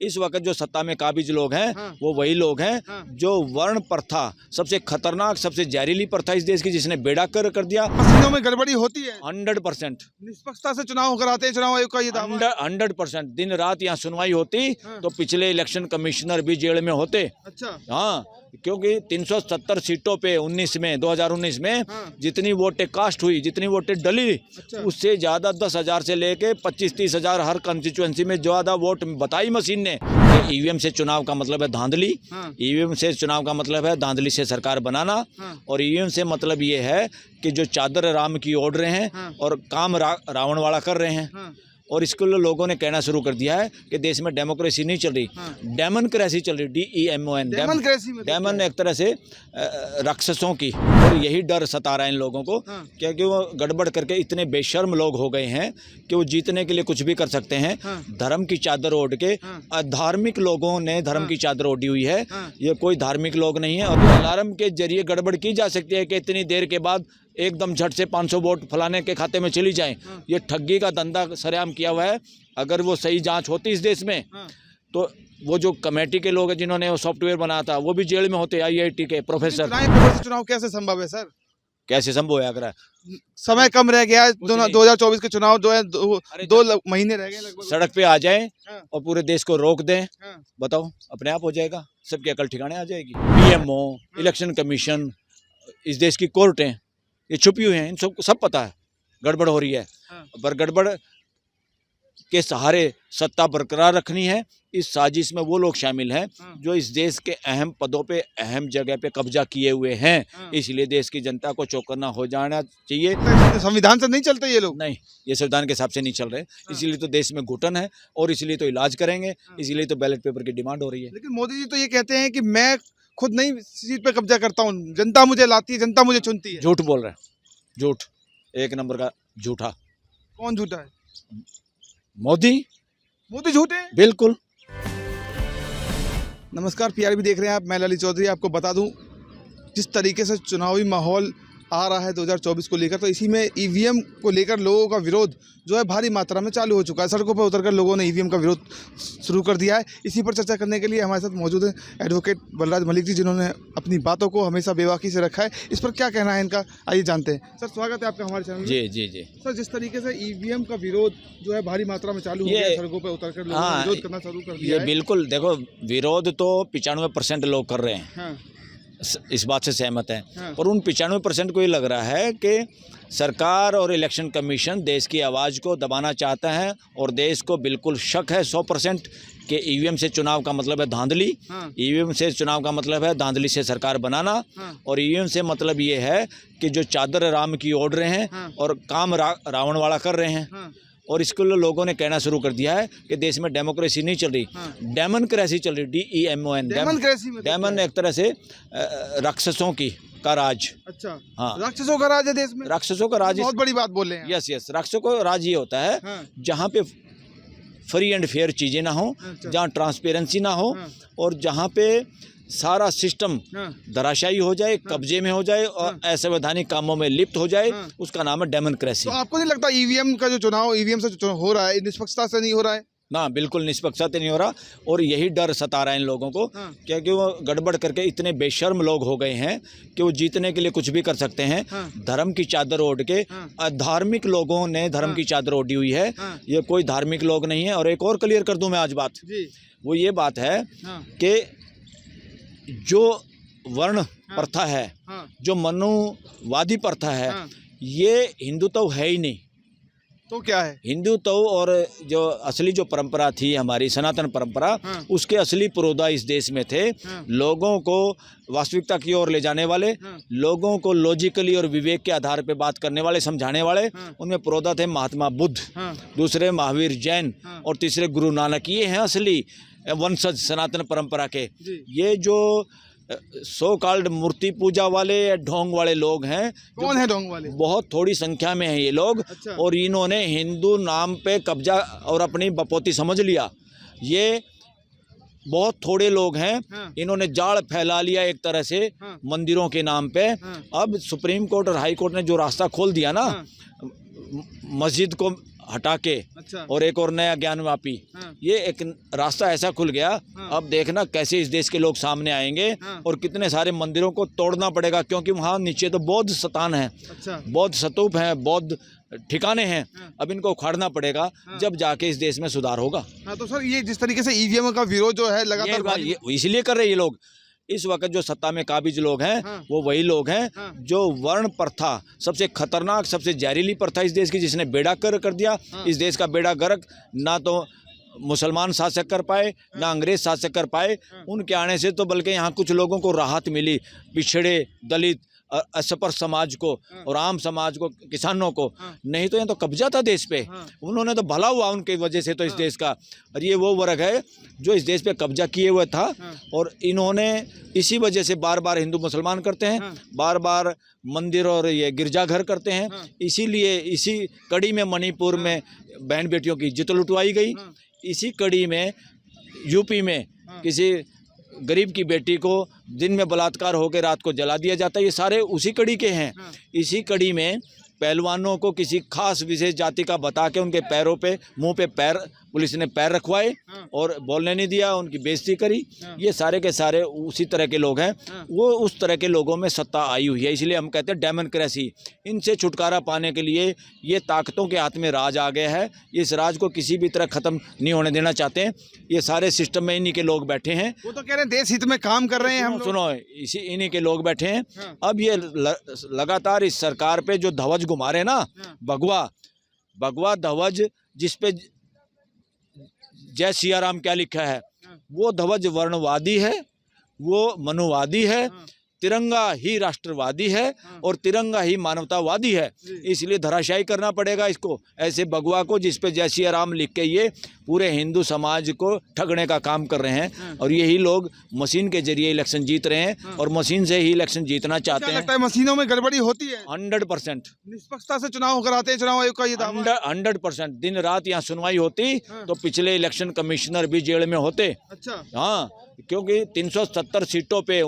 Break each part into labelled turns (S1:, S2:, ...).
S1: इस वक्त जो सत्ता में काबिज लोग हैं वो वही लोग हैं जो वर्ण प्रथा, सबसे खतरनाक, सबसे जहरीली प्रथा इस देश की, जिसने बेड़ा कर दिया।
S2: मशीनों में गड़बड़ी होती है।
S1: 100%
S2: निष्पक्षता से चुनाव कराते हैं चुनाव आयोग का ये दावा है।
S1: 100% दिन रात यहाँ सुनवाई होती तो पिछले इलेक्शन कमिश्नर भी जेल में होते।
S2: अच्छा।
S1: हाँ, क्योंकि 370 सीटों पे 2019 में जितनी वोटें कास्ट हुई, जितनी वोटें डली,
S2: अच्छा।
S1: उससे ज्यादा 10,000 से लेके 25-30 हजार हर कंस्टिट्यूएंसी में ज्यादा वोट बताई मशीन ने। ईवीएम से चुनाव का मतलब है धांधली, ईवीएम से चुनाव का मतलब है धांधली से सरकार बनाना, और ईवीएम से मतलब ये है कि जो चादर राम की ओढ़ रहे हैं और काम रावण वाला कर रहे हैं। और इसको लोगों ने कहना शुरू कर दिया है कि देश में डेमोक्रेसी नहीं चल रही, डेमोक्रेसी चल रही, DEMON। डेमन एक तरह से राक्षसों की, और यही डर सता रहा है इन लोगों को, क्योंकि वो गड़बड़ करके इतने बेशर्म लोग हो गए हैं कि वो जीतने के लिए कुछ भी कर सकते हैं। धर्म की चादर ओढ़ के अधार्मिक लोगों ने धर्म की चादर ओढ़ी हुई है, ये कोई धार्मिक लोग नहीं है। और अलार्म के जरिए गड़बड़ की जा सकती है कि इतनी देर के बाद एकदम झट से 500 वोट फलाने के खाते में चली जाएं। ये ठगी का धंधा सरेआम किया हुआ है। अगर वो सही जांच होती इस देश में तो वो जो कमेटी के लोग हैं जिन्होंने वो सॉफ्टवेयर बनाया था वो भी जेल में होते, IIT के प्रोफेसर।
S2: चुनाव कैसे संभव है सर?
S1: कैसे संभव है? अगर
S2: समय कम रह गया है, 2024 के चुनाव जो है दो महीने रह गए लगभग।
S1: सड़क पे आ जाएं और पूरे देश को रोक दें, बताओ अपने आप हो जाएगा, सबकी अकल ठिकाने आ जाएगी। PMO, इलेक्शन कमीशन, इस देश की कोर्टें, ये छुपी हुई हैं, इन सब पता है गड़बड़ हो रही है। पर गड़बड़ के सहारे सत्ता बरकरार रखनी है। इस साजिश में वो लोग शामिल हैं जो इस देश के अहम पदों पे, अहम जगह पे कब्जा किए हुए हैं। इसलिए देश की जनता को चौकन्ना हो जाना चाहिए।
S2: संविधान से नहीं चलते ये लोग?
S1: नहीं, ये संविधान के हिसाब से नहीं चल रहे, इसीलिए तो देश में घुटन है और इसलिए तो इलाज करेंगे, इसीलिए तो बैलेट पेपर की डिमांड हो रही है।
S2: लेकिन मोदी जी तो ये कहते हैं कि मैं खुद नहीं सीट पे कब्जा करता हूँ, जनता मुझे लाती है, जनता मुझे चुनती है।
S1: झूठ बोल रहे हैं, झूठ, एक नंबर का झूठा।
S2: कौन झूठा है?
S1: मोदी
S2: झूठे हैं?
S1: बिल्कुल।
S2: नमस्कार, PRB देख रहे हैं आप, मैं ललित चौधरी। आपको बता दूं जिस तरीके से चुनावी माहौल आ रहा है 2024 को लेकर, तो इसी में EVM को लेकर लोगों का विरोध जो है भारी मात्रा में चालू हो चुका है। सड़कों पर उतरकर लोगों ने EVM का विरोध शुरू कर दिया है। इसी पर चर्चा करने के लिए हमारे साथ मौजूद हैं एडवोकेट बलराज मलिक जी, जिन्होंने अपनी बातों को हमेशा बेबाकी से रखा है। इस पर क्या कहना है इनका, आइए जानते हैं। सर, स्वागत है आपका हमारे चैनल में।
S1: जी जी जी।
S2: सर, जिस तरीके से EVM का विरोध जो है भारी मात्रा में चालू हो गया है, सड़कों पर उतरकर लोगों ने विरोध करना शुरू कर दिया
S1: ये
S2: है।
S1: बिल्कुल, देखो, विरोध तो 95% लोग कर रहे हैं, इस बात से सहमत हैं। और उन 95% को ये लग रहा है कि सरकार और इलेक्शन कमीशन देश की आवाज़ को दबाना चाहता है, और देश को बिल्कुल शक है 100% कि EVM से चुनाव का मतलब है धांधली, EVM से चुनाव का मतलब है धांधली से सरकार बनाना, और EVM से मतलब ये है कि जो चादर राम की ओढ़ रहे हैं और काम रावण वाला कर रहे हैं। और इसको लोगों ने कहना शुरू कर दिया है कि देश में डेमोक्रेसी नहीं चल रही, डेमोक्रेसी चल रही, DEMON। डेमन एक तरह से राक्षसों की का राज।
S2: अच्छा।
S1: हाँ,
S2: राक्षसों का राज है देश में? राक्षसों का राज, बहुत बड़ी बात बोल रहे हैं।
S1: यस, राक्षसों का राज ये होता है जहाँ पे फ्री एंड फेयर चीज़ें ना हो, जहाँ ट्रांसपेरेंसी ना हो, और जहाँ पे सारा सिस्टम धराशायी हो जाए, कब्जे में हो जाए और असंवैधानिक कामों में लिप्त हो जाए, उसका नाम है डेमोक्रेसी।
S2: तो आपको नहीं लगता EVM का जो चुनाव EVM से हो रहा है, निष्पक्षता से नहीं हो रहा है?
S1: ना, बिल्कुल निष्पक्षता नहीं हो रहा, और यही डर सता रहा है इन लोगों को, क्योंकि वो गड़बड़ करके इतने बेशर्म लोग हो गए हैं कि वो जीतने के लिए कुछ भी कर सकते हैं। धर्म की चादर ओढ़ के अधार्मिक लोगों ने धर्म की चादर ओढ़ी हुई है, ये कोई धार्मिक लोग नहीं है। और एक और क्लियर कर दूं मैं आज बात, वो ये बात है कि जो वर्ण प्रथा है, जो मनुवादी प्रथा है, ये हिंदुत्व है ही नहीं।
S2: तो क्या है? हिंदुत्व
S1: और जो असली जो परंपरा थी हमारी सनातन परंपरा, उसके असली पुरोधा इस देश में थे। लोगों को वास्तविकता की ओर ले जाने वाले, लोगों को लॉजिकली और विवेक के आधार पे बात करने वाले, समझाने वाले, उनमें पुरोधा थे महात्मा बुद्ध, दूसरे महावीर जैन, और तीसरे गुरु नानक। ये हैं असली वंशज सनातन परंपरा के। ये जो सो कॉल्ड मूर्ति पूजा वाले ढोंग वाले लोग हैं।
S2: कौन है ढोंग वाले?
S1: बहुत थोड़ी संख्या में हैं ये लोग। अच्छा। और इन्होंने हिंदू नाम पे कब्जा और अपनी बपोती समझ लिया। ये बहुत थोड़े लोग हैं, इन्होंने जाड़ फैला लिया एक तरह से मंदिरों के नाम पे। अब सुप्रीम कोर्ट और हाई कोर्ट ने जो रास्ता खोल दिया ना, मस्जिद को हटा के
S2: अच्छा।
S1: और एक और नया ज्ञानवापी,
S2: हाँ।
S1: ये एक रास्ता ऐसा खुल गया।
S2: हाँ।
S1: अब देखना कैसे इस देश के लोग सामने आएंगे
S2: हाँ।
S1: और कितने सारे मंदिरों को तोड़ना पड़ेगा, क्योंकि वहाँ नीचे तो बौद्ध स्थान है,
S2: अच्छा।
S1: बौद्ध स्तूप हैं, बौद्ध ठिकाने हैं।
S2: हाँ।
S1: अब इनको उखाड़ना पड़ेगा,
S2: हाँ।
S1: जब जाके इस देश में सुधार होगा।
S2: हाँ, तो सर ये जिस तरीके से ईवीएम का विरोध जो है लगातार
S1: ये इसलिए कर रहे हैं ये लोग। इस वक्त जो सत्ता में काबिज लोग हैं,
S2: हाँ।
S1: वो वही लोग हैं
S2: हाँ।
S1: जो वर्ण प्रथा, सबसे खतरनाक, सबसे जहरीली प्रथा इस देश की, जिसने बेड़ा कर दिया।
S2: हाँ।
S1: इस देश का बेड़ा गर्क ना तो मुसलमान शासक कर पाए, ना अंग्रेज शासक कर पाए। उनके आने से तो बल्कि यहाँ कुछ लोगों को राहत मिली, पिछड़े, दलित, असपर समाज को और आम समाज को, किसानों को। नहीं तो यहाँ तो कब्जा था देश पे। उन्होंने तो भला हुआ उनकी वजह से तो इस देश का। और ये वो वर्ग है जो इस देश पे कब्जा किए हुए था, और इन्होंने इसी वजह से बार बार हिंदू मुसलमान करते हैं, बार बार मंदिर और ये गिरजाघर करते हैं। इसीलिए इसी कड़ी में मणिपुर में बहन बेटियों की इज्जत लुटवाई गई। इसी कड़ी में यूपी में किसी गरीब की बेटी को दिन में बलात्कार होकर रात को जला दिया जाता है। ये सारे उसी कड़ी के हैं। इसी कड़ी में पहलवानों को किसी खास विशेष जाति का बता के उनके पैरों पे, मुंह पे पैर, पुलिस ने पैर रखवाए और बोलने नहीं दिया, उनकी बेइज्जती करी। ये सारे के सारे उसी तरह के लोग हैं। वो उस तरह के लोगों में सत्ता आई हुई है, इसलिए हम कहते हैं डेमोक्रेसी। इनसे छुटकारा पाने के लिए ये ताकतों के हाथ में राज आ गया है। इस राज को किसी भी तरह ख़त्म नहीं होने देना चाहते हैं। ये सारे सिस्टम में इन्हीं के लोग बैठे हैं।
S2: वो तो कह रहे हैं देश हित में काम कर रहे हैं हम लोग।
S1: सुनो, इन्हीं के लोग बैठे हैं। अब ये लगातार इस सरकार पे जो ध्वज घुमा रहे ना, भगवा ध्वज, जिसपे जय सिया राम क्या लिखा है, वो ध्वज वर्णवादी है, वो मनुवादी है। तिरंगा ही राष्ट्रवादी है और तिरंगा ही मानवतावादी है। इसलिए धराशायी करना पड़ेगा इसको, ऐसे भगवा को जिस पे जय सिया राम लिख के ये पूरे हिंदू समाज को ठगने का काम कर रहे हैं। और यही लोग मशीन के जरिए इलेक्शन जीत रहे हैं और मशीन से ही इलेक्शन जीतना चाहते हैं।
S2: लगता है मशीनों में गड़बड़ी होती है?
S1: 100%
S2: निष्पक्षता से चुनाव कराते हैं चुनाव आयोग का ये दावा।
S1: 100% दिन रात यहाँ सुनवाई होती तो पिछले इलेक्शन कमिश्नर भी जेल में होते।
S2: अच्छा।
S1: हाँ, क्योंकि 370 सीटों पे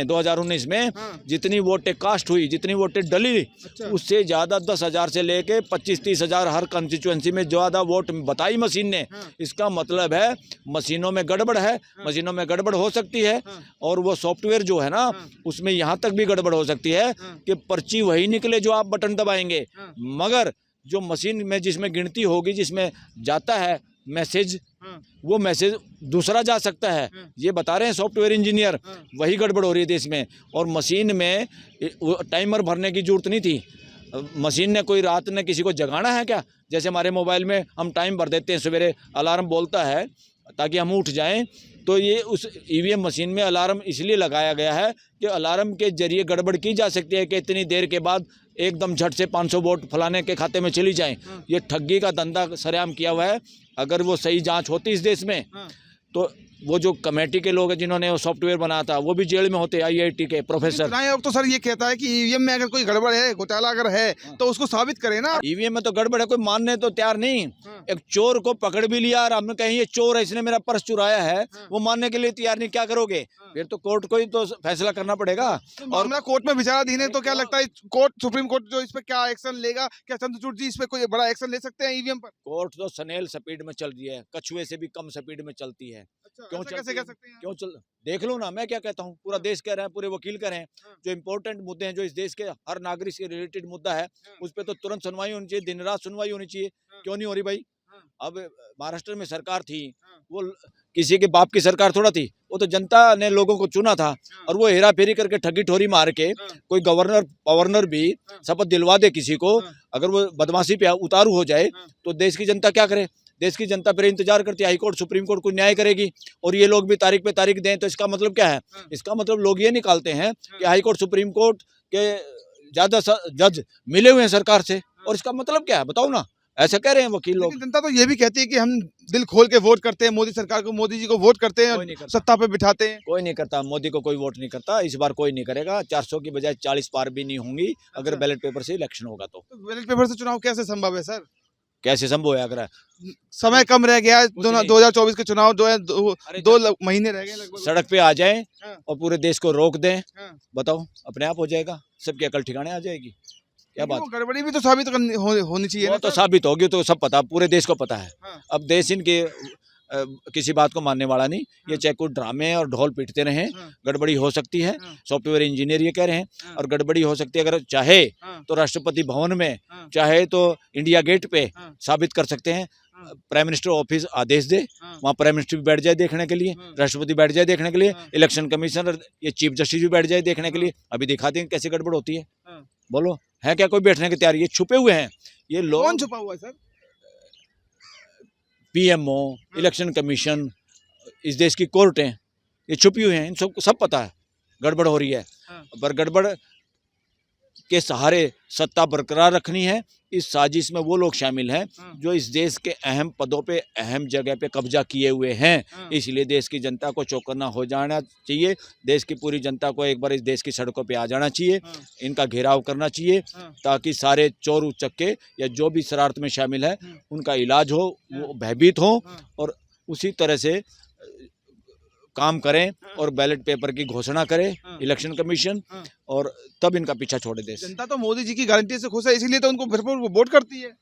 S1: 2019 में जितनी वोटें कास्ट हुई, जितनी वोटें डली, उससे ज़्यादा 10,000 से लेके 25-30 हज़ार हर कंस्टिट्यूएंसी में ज़्यादा वोट बताई मशीन ने। इसका मतलब है मशीनों में गड़बड़ है, मशीनों में गड़बड़ हो सकती है। और वो सॉफ्टवेयर जो है ना, उसमें यहाँ तक भी गड़बड़ हो सकती है कि पर्ची वही निकले जो आप बटन दबाएंगे, मगर जो मशीन में जिसमें गिनती होगी, जिसमें जाता है मैसेज, वो मैसेज दूसरा जा सकता है। ये बता रहे हैं सॉफ्टवेयर इंजीनियर। वही गड़बड़ हो रही है देश में। और मशीन में टाइमर भरने की जरूरत नहीं थी। मशीन ने कोई रात ने किसी को जगाना है क्या? जैसे हमारे मोबाइल में हम टाइम भर देते हैं, सवेरे अलार्म बोलता है ताकि हम उठ जाएं, तो ये उस ईवीएम मशीन में अलार्म इसलिए लगाया गया है कि अलार्म के जरिए गड़बड़ की जा सकती है कि इतनी देर के बाद एकदम झट से 500 वोट फलाने के खाते में चली जाएं। ये ठगी का धंधा सरेआम किया हुआ है। अगर वो सही जांच होती इस देश में, तो वो जो कमेटी के लोग हैं जिन्होंने वो सॉफ्टवेयर बनाया था, वो भी जेल में होते, IIT के प्रोफेसर।
S2: चुनाव आयोग तो सर ये कहता है कि ईवीएम में अगर कोई गड़बड़ है, घोटाला अगर है, तो उसको साबित करें ना।
S1: ईवीएम में तो गड़बड़ है, कोई मानने तो तैयार नहीं। एक चोर को पकड़ भी लिया और हमने कहीं ये चोर है, इसने मेरा पर्स चुराया है, वो मानने के लिए तैयार नहीं। क्या करोगे? फिर तो कोर्ट को ही तो फैसला करना पड़ेगा।
S2: और मैं कोर्ट में विचाराधीन है, तो क्या लगता है कोर्ट, सुप्रीम कोर्ट जो इस पे क्या एक्शन लेगा? क्या चंद्रचूड़ जी इस पे कोई बड़ा एक्शन ले सकते हैं ईवीएम पर?
S1: कोर्ट तो स्नेल स्पीड में चल रही है, कछुए से भी कम स्पीड में चलती है।
S2: क्यों कैसे कह सकते हैं?
S1: क्यों चल, देख लो ना, मैं क्या कहता हूँ, पूरा देश कह रहे हैं, पूरे वकील कह रहे हैं। जो इम्पोर्टेंट मुद्दे हैं, जो इस देश के हर नागरिक से रिलेटेड मुद्दा है, उस पर तो तुरंत सुनवाई होनी चाहिए, दिन रात सुनवाई होनी चाहिए। क्यों नहीं हो रही भाई? अब महाराष्ट्र में सरकार थी, वो किसी के बाप की सरकार थोड़ा थी, वो तो जनता ने लोगों को चुना था। और वो हेरा फेरी करके ठगी ठोरी मार के कोई गवर्नर भी शपथ दिलवा दे किसी को, अगर वो बदमाशी पे उतारू हो जाए, तो देश की जनता क्या करे? देश की जनता फिर इंतजार करती है हाई कोर्ट, सुप्रीम कोर्ट को न्याय करेगी। और ये लोग भी तारीख पे तारीख दें, तो इसका मतलब क्या है? इसका मतलब लोग ये निकालते हैं कि हाई कोर्ट, सुप्रीम कोर्ट के ज्यादा जज मिले हुए हैं सरकार से। और इसका मतलब क्या है बताओ ना? ऐसा कह रहे हैं वकील लोग।
S2: जनता तो ये भी कहती है कि हम दिल खोल के वोट करते हैं मोदी सरकार को, मोदी जी को वोट करते हैं, सत्ता पे बिठाते हैं।
S1: कोई नहीं करता, मोदी को कोई वोट नहीं करता। इस बार कोई नहीं करेगा। 400 की बजाय 40 पार भी नहीं होंगी अगर बैलेट पेपर से इलेक्शन होगा। तो
S2: बैलेट पेपर से चुनाव कैसे संभव है सर?
S1: कैसे संभव है? अगर
S2: समय कम रह गया है, 2024 के चुनाव जो है 2 महीने रह गए लगभग।
S1: सड़क पे आ जाएं और पूरे देश को रोक दें, बताओ, अपने आप हो जाएगा, सबकी अकल ठिकाने आ जाएगी। क्या बात।
S2: वो गड़बड़ी भी तो साबित होनी चाहिए
S1: वो
S2: ना
S1: तो
S2: सर।
S1: साबित होगी, तो सब पता, पूरे देश को पता है।
S2: हाँ।
S1: अब देश इनके किसी बात को मानने वाला नहीं। ये
S2: हाँ।
S1: चाहे कुछ ड्रामे और ढोल पीटते रहे,
S2: हाँ।
S1: गड़बड़ी हो सकती है।
S2: हाँ।
S1: सॉफ्टवेयर इंजीनियर ये कह रहे हैं,
S2: हाँ।
S1: और गड़बड़ी हो सकती है। अगर चाहे
S2: हाँ।
S1: तो राष्ट्रपति भवन में,
S2: हाँ।
S1: चाहे तो इंडिया गेट पे
S2: हाँ।
S1: साबित कर सकते हैं।
S2: हाँ।
S1: प्राइम मिनिस्टर ऑफिस आदेश दे,
S2: हाँ।
S1: वहाँ प्राइम मिनिस्टर भी बैठ जाए देखने के लिए,
S2: हाँ।
S1: राष्ट्रपति बैठ जाए देखने के लिए,
S2: हाँ।
S1: इलेक्शन कमिश्नर ये चीफ जस्टिस भी बैठ जाए देखने के
S2: हाँ।
S1: लिए। अभी दिखाते हैं कैसे गड़बड़ होती है।
S2: हाँ।
S1: बोलो, है क्या कोई बैठने की तैयारी? ये छुपे हुए हैं ये
S2: कौन
S1: लोग।
S2: छुपा हुआ है सर?
S1: पीएमओ, इलेक्शन कमीशन, इस देश की कोर्टें, ये छुपी हुई हैं। इन सबको सब पता है गड़बड़ हो रही है।
S2: हाँ।
S1: पर गड़बड़ के सहारे सत्ता बरकरार रखनी है। इस साजिश में वो लोग शामिल हैं
S2: हाँ।
S1: जो इस देश के अहम पदों पे, अहम जगह पे कब्जा किए हुए हैं।
S2: हाँ।
S1: इसलिए देश की जनता को चौकन्ना हो जाना चाहिए। देश की पूरी जनता को एक बार इस देश की सड़कों पे आ जाना चाहिए।
S2: हाँ।
S1: इनका घेराव करना चाहिए,
S2: हाँ।
S1: ताकि सारे चोर उचक्के या जो भी शरारत में शामिल है
S2: हाँ।
S1: उनका इलाज हो,
S2: हाँ।
S1: वो भयभीत हो,
S2: हाँ।
S1: और उसी तरह से काम करें और बैलेट पेपर की घोषणा करे
S2: हाँ।
S1: इलेक्शन कमीशन,
S2: हाँ।
S1: और तब इनका पीछा छोड़े देश।
S2: जनता तो मोदी जी की गारंटी से खुश है, इसीलिए तो उनको भरपूर वोट करती है।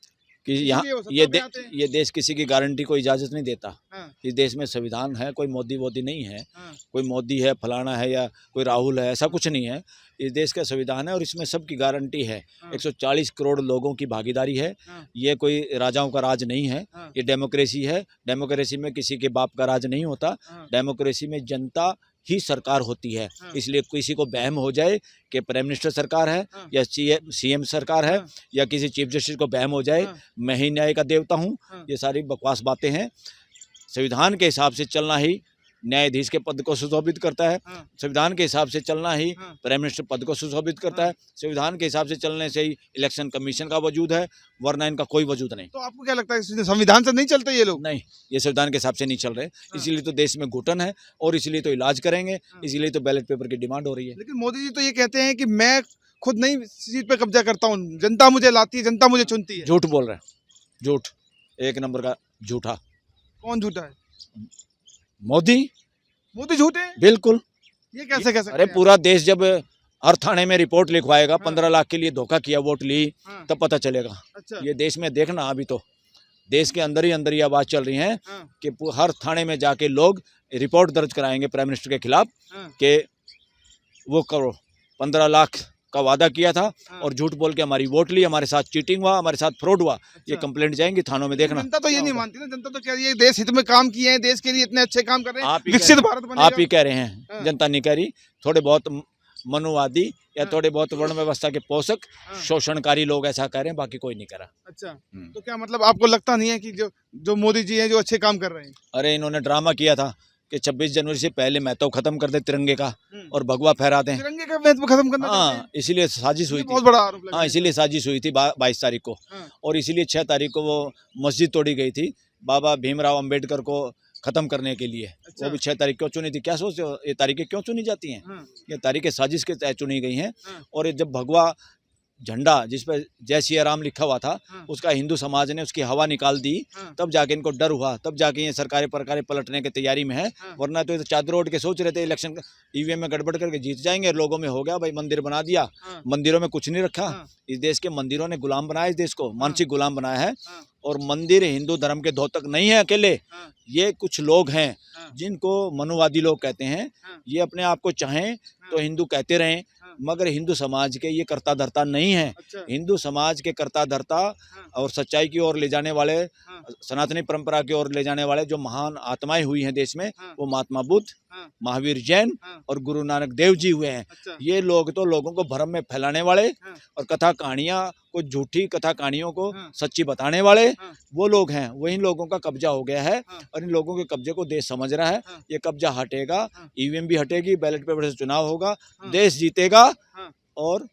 S1: कि यहाँ
S2: इसीलिए वो सत्ता पे आते हैं।
S1: ये देश किसी की गारंटी को इजाज़त नहीं देता।
S2: हाँ।
S1: इस देश में संविधान है, कोई मोदी वोदी नहीं है।
S2: हाँ।
S1: कोई मोदी है, फलाना है, या कोई राहुल है, ऐसा कुछ नहीं है। इस देश का संविधान है और इसमें सबकी गारंटी है।
S2: हाँ।
S1: 140 करोड़ लोगों की भागीदारी है।
S2: हाँ।
S1: ये कोई राजाओं का राज नहीं है।
S2: हाँ।
S1: ये डेमोक्रेसी है। डेमोक्रेसी में किसी के बाप का राज नहीं होता।
S2: हाँ।
S1: डेमोक्रेसी में जनता ही सरकार होती है।
S2: हाँ।
S1: इसलिए किसी को वहम हो जाए कि प्राइम मिनिस्टर सरकार है,
S2: हाँ।
S1: या सीएम सरकार है,
S2: हाँ।
S1: या किसी चीफ जस्टिस को वहम हो जाए
S2: हाँ।
S1: मैं ही न्याय का देवता हूँ,
S2: हाँ।
S1: ये सारी बकवास बातें हैं। संविधान के हिसाब से चलना ही न्यायाधीश के पद को सुशोभित करता है।
S2: हाँ।
S1: संविधान के हिसाब से चलना ही
S2: हाँ।
S1: प्राइम मिनिस्टर पद को सुशोभित करता
S2: हाँ।
S1: है। संविधान के हिसाब से चलने से ही इलेक्शन कमीशन का वजूद है, वरना इनका कोई वजूद नहीं।
S2: तो आपको क्या लगता है संविधान से नहीं चलते ये लोग?
S1: नहीं, ये संविधान के हिसाब से नहीं चल रहे। इसीलिए तो देश में घुटन है, और इसीलिए तो इलाज करेंगे,
S2: हाँ।
S1: इसीलिए तो बैलेट पेपर की डिमांड हो रही है।
S2: लेकिन मोदी जी तो ये कहते हैं कि मैं खुद नहीं सीट पे कब्जा करता हूँ, जनता मुझे लाती है, जनता मुझे चुनती है।
S1: झूठ बोल रहे हैं, झूठ, एक नंबर का झूठा।
S2: कौन झूठा है?
S1: मोदी
S2: मोदी झूठे हैं?
S1: बिल्कुल।
S2: ये कैसे कह सकते
S1: अरे
S2: हैं?
S1: पूरा देश जब हर थाने में रिपोर्ट लिखवाएगा,
S2: हाँ।
S1: 15 लाख के लिए धोखा किया, वोट ली,
S2: हाँ।
S1: तब पता चलेगा।
S2: अच्छा।
S1: ये देश में देखना, अभी तो देश के अंदर ही आवाज चल रही है
S2: हाँ।
S1: कि हर थाने में जाके लोग रिपोर्ट दर्ज कराएंगे प्राइम मिनिस्टर के खिलाफ
S2: हाँ।
S1: कि वो करो 15 लाख का वादा किया था
S2: हाँ।
S1: और झूठ बोल के हमारी वोट ली, हमारे साथ चीटिंग हुआ, हमारे साथ फ्रॉड हुआ। ये
S2: अच्छा।
S1: कंप्लेंट जाएंगी थानों में, देखना।
S2: जनता तो ये नहीं मानती ना, जनता तो कह रही है देश हित में काम किए हैं, देश के लिए इतने अच्छे काम कर रहे हैं,
S1: आप ही
S2: विकसित
S1: कह-
S2: भारत बनेगा।
S1: आप ही कह रहे हैं,
S2: हाँ।
S1: जनता नहीं कह रही। थोड़े बहुत मनुवादी या
S2: हाँ।
S1: थोड़े बहुत वर्ण व्यवस्था के पोषक
S2: हाँ।
S1: शोषणकारी लोग ऐसा कह रहे हैं, बाकी कोई नहीं कह रहा।
S2: अच्छा,
S1: हम्म।
S2: तो क्या मतलब आपको लगता नहीं है कि जो मोदी जी हैं जो अच्छे काम कर रहे हैं?
S1: अरे इन्होंने ड्रामा किया था कि 26 जनवरी से पहले महत्व खत्म कर दे तिरंगे का
S2: हम्म।
S1: और भगवा फहरा दें।
S2: तिरंगे का महत्व खत्म करना चाहते हैं?
S1: हाँ, इसीलिए साजिश हुई
S2: ये
S1: थी।
S2: बहुत बड़ा आरोप लगा
S1: हाँ,
S2: है।
S1: इसीलिए साजिश हुई थी 22 तारीख को।
S2: हाँ।
S1: और इसीलिए 6 तारीख को वो मस्जिद तोड़ी गई थी बाबा भीमराव अंबेडकर को खत्म करने के लिए।
S2: अच्छा।
S1: वो भी 6 तारीख क्यों चुनी थी? क्या सोचते हो ये तारीखें क्यों चुनी जाती हैं?
S2: हाँ।
S1: ये तारीखें साजिश के तहत चुनी गई हैं।
S2: हाँ।
S1: और ये जब भगवा झंडा जिस पर जय सिया राम लिखा हुआ था,
S2: हाँ।
S1: उसका हिंदू समाज ने उसकी हवा निकाल दी,
S2: हाँ।
S1: तब जाके इनको डर हुआ, तब जाके ये सरकारें परकारें पलटने की तैयारी में है।
S2: हाँ।
S1: वरना तो ये चादर ओढ़ के सोच रहे थे इलेक्शन ईवीएम में गड़बड़ करके जीत जाएंगे, लोगों में हो गया भाई, मंदिर बना दिया,
S2: हाँ।
S1: मंदिरों में कुछ नहीं रखा।
S2: हाँ।
S1: इस देश के मंदिरों ने गुलाम बनाया, इस देश को मानसिक गुलाम बनाया है।
S2: हाँ।
S1: और मंदिर हिंदू धर्म के द्योतक नहीं है अकेले,
S2: हाँ।
S1: ये कुछ लोग हैं
S2: हाँ।
S1: जिनको मनुवादी लोग कहते हैं।
S2: हाँ।
S1: ये अपने आप को चाहें तो हिंदू कहते रहें,
S2: हाँ।
S1: मगर हिंदू समाज के ये कर्ता धर्ता नहीं है।
S2: अच्छा।
S1: हिंदू समाज के कर्ता धर्ता और सच्चाई की ओर ले जाने वाले,
S2: हाँ।
S1: सनातनी परंपरा की ओर ले जाने वाले जो महान आत्माएं हुई हैं देश में,
S2: हाँ।
S1: वो महात्मा बुद्ध,
S2: हाँ।
S1: महावीर जैन
S2: हाँ।
S1: और गुरु नानक देव जी हुए हैं।
S2: अच्छा।
S1: ये लोग तो लोगों को भ्रम में फैलाने वाले
S2: हाँ।
S1: और कथा कहानियां को, झूठी कथा कहानियों को
S2: हाँ।
S1: सच्ची बताने वाले
S2: हाँ।
S1: वो लोग हैं। वही लोगों का कब्जा हो गया है
S2: हाँ।
S1: और इन लोगों के कब्जे को देश समझ रहा है।
S2: हाँ।
S1: ये कब्जा हटेगा,
S2: हाँ।
S1: ईवीएम भी हटेगी, बैलेट पेपर से चुनाव होगा,
S2: हाँ।
S1: देश जीतेगा
S2: हाँ।
S1: और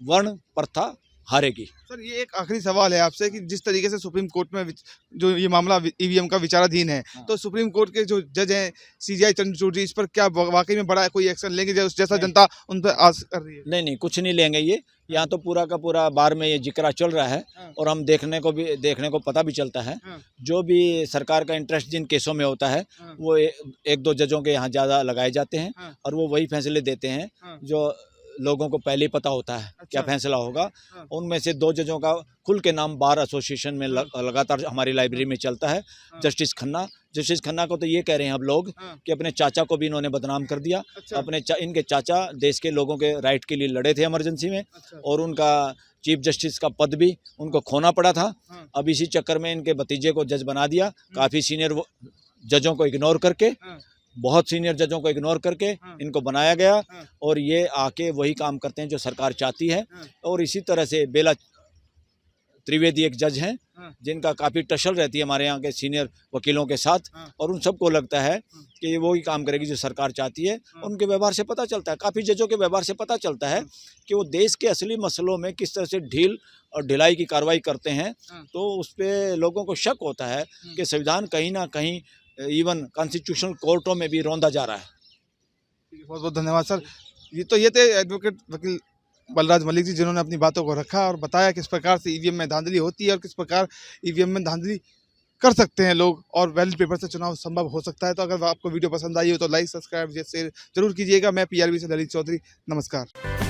S1: वर्ण प्रथा हारेगी।
S2: सर ये एक आखिरी सवाल है आपसे कि जिस तरीके से सुप्रीम कोर्ट में जो ये मामला ईवीएम का विचाराधीन है,
S1: हाँ।
S2: तो सुप्रीम कोर्ट के जो जज हैं सीजीआई चंद्रचूड़ जी, इस पर क्या वाकई में बड़ा कोई एक्शन लेंगे जैसा
S1: नहीं।
S2: जनता उन पर आस कर रही है?
S1: नहीं, कुछ नहीं लेंगे ये। यहाँ तो पूरा का पूरा बार में ये जिक्र चल रहा है
S2: हाँ।
S1: और हम देखने को पता भी चलता है।
S2: हाँ।
S1: जो भी सरकार का इंटरेस्ट जिन केसों में होता है,
S2: हाँ।
S1: वो एक दो जजों के यहाँ ज़्यादा लगाए जाते हैं
S2: हाँ।
S1: और वो वही फैसले देते हैं
S2: हाँ।
S1: जो लोगों को पहले ही पता होता है क्या फैसला होगा।
S2: हाँ।
S1: उनमें से 2 जजों का खुल के नाम बार एसोसिएशन में लगातार हमारी लाइब्रेरी में चलता है। जस्टिस खन्ना को तो ये कह रहे हैं अब लोग कि अपने चाचा को भी इन्होंने बदनाम कर दिया। इनके चाचा देश के लोगों के राइट के लिए लड़े थे इमरजेंसी में, और उनका चीफ जस्टिस का पद भी उनको खोना पड़ा था। अब इसी चक्कर में इनके भतीजे को जज बना दिया, काफ़ी सीनियर जजों को इग्नोर करके, बहुत सीनियर जजों को इग्नोर करके इनको बनाया गया, और ये आके वही काम करते हैं जो सरकार चाहती है। और इसी तरह से बेला त्रिवेदी एक जज हैं जिनका काफ़ी टसल रहती है हमारे यहाँ के सीनियर वकीलों के साथ, और उन सबको लगता है कि ये वही काम करेगी जो सरकार चाहती है। उनके व्यवहार से पता चलता है, काफ़ी जजों के व्यवहार से पता चलता है कि वो देश के असली मसलों में किस तरह से ढील और ढिलाई की कार्रवाई करते हैं। तो उस पर लोगों को शक होता है कि संविधान कहीं ना कहीं इवन कॉन्स्टिट्यूशनल कोर्टों में भी रौंदा जा रहा है।
S2: बहुत बहुत धन्यवाद सर। ये थे एडवोकेट वकील बलराज मलिक जी, जिन्होंने अपनी बातों को रखा और बताया किस प्रकार से ईवीएम में धांधली होती है और किस प्रकार ईवीएम में धांधली कर सकते हैं लोग, और बैलेट पेपर से चुनाव संभव हो सकता है। तो अगर आपको वीडियो पसंद आई हो तो लाइक, सब्सक्राइब, शेयर जरूर कीजिएगा। मैं PRB से ललित चौधरी, नमस्कार।